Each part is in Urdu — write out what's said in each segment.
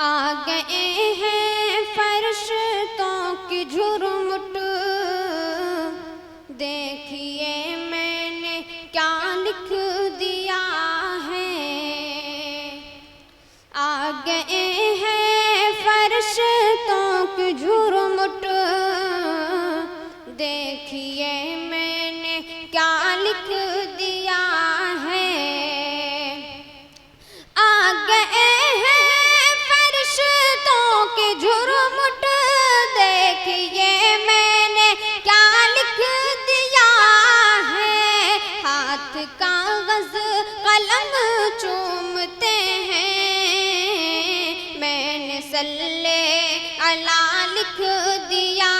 آ گئے ہیں فرشتوں کی جھرمٹ، دیکھیے میں نے کیا لکھ دیا ہے۔ آ گئے ہیں فرشتوں کی جھرمٹ، دیکھیے میں نے کیا لکھ دیا ہے۔ آ گئے ہیں فرشتوں کی جھرمٹ، دیکھیے میں نے کیا لکھ دیا ہے۔ ہاتھ کاغذ قلم چومتے ہیں، میں نے صلی علی لکھ دیا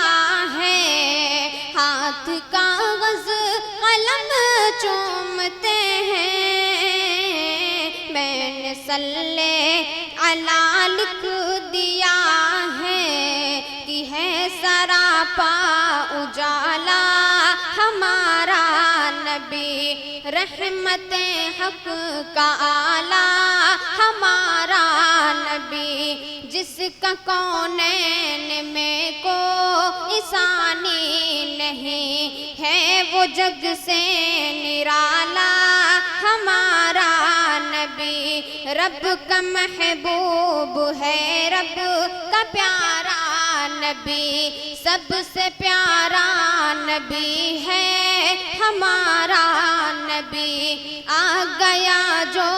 ہے۔ ہاتھ کاغذ قلم چومتے ہیں، میں نے صلی علی لکھ دیا ہے۔ کہ ہے سراپا اجالا ہمارا نبی، رحمت حق کا آلہ ہمارا نبی، جس کا کونین میں کوئی ثانی نہیں ہے، وہ جگ سے نرالا ہمارا نبی۔ رب کا محبوب ہے، رب کا پیارا نبی، سب سے پیارا نبی ہے ہمارا نبی۔ آ گیا جو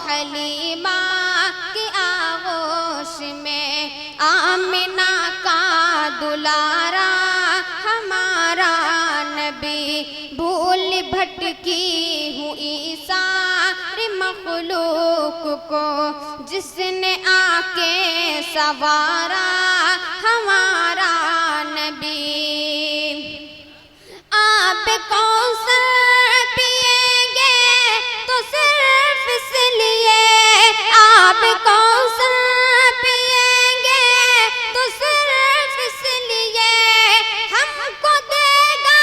حلیمہ کی آغوش میں، آمنہ کا دلارا ہمارا نبی۔ بھول بھٹکی ہوئی ساری مخلوق کو جس نے آ کے سنوارا ہمارا نبی۔ آب کوثر پئیں گے تو صرف اس لیے، آب کوثر پئیں گے تو صرف اس لیے، ہم کو دے گا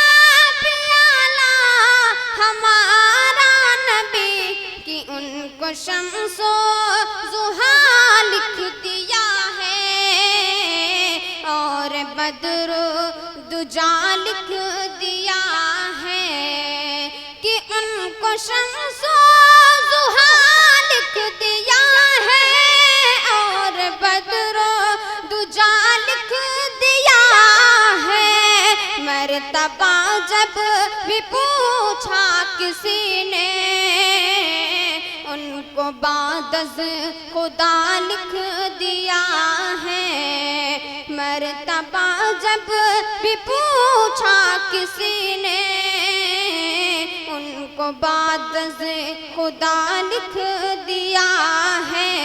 پیالہ ہمارا نبی۔ کہ ان کو شمس و ضحیٰ لکھ دیا ہے، اور بدر و دجا لکھ دیا ہے۔ کہ ان کو شمس و ضحیٰ لکھ دیا ہے، اور بدر و دجا لکھ دیا ہے۔ مرتبہ جب بھی پوچھا کسی نے، ان کو بعد از خدا لکھ دیا ہے۔ مرتبہ جب بھی پوچھا کسی نے، ان کو بعد از خدا لکھ دیا ہے۔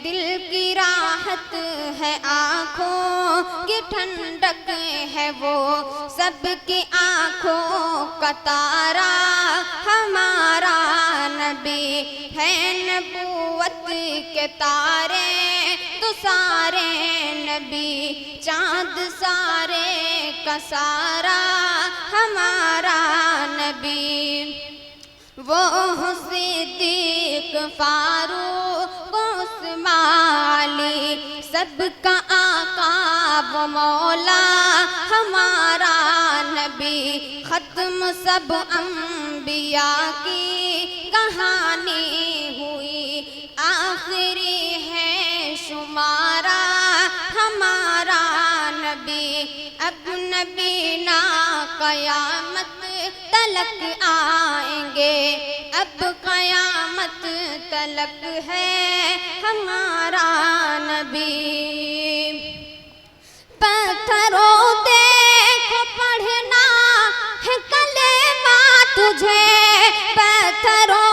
دل کی راحت ہے آنکھوں کی ٹھنڈک ہے وہ، سب کی آنکھوں کا تارا ہمارا نبی ہے۔ نبوت کے تارے تو سارے نبی، چاند سارے کا سارا ہمارا نبی۔ وہ صدیق فاروق عثمان علی، سب کا آقا و مولا ہمارا نبی۔ ختم سب انبیاء کی کہانی ہوئی، آخری ہے شمارا ہمارا نبی۔ اب نبی نا قیامت تلک آئیں گے، اب قیامت تلک ہے ہمارا نبی۔ پتھروں دیکھو پڑھنا ہے کلمہ تجھے، پتھروں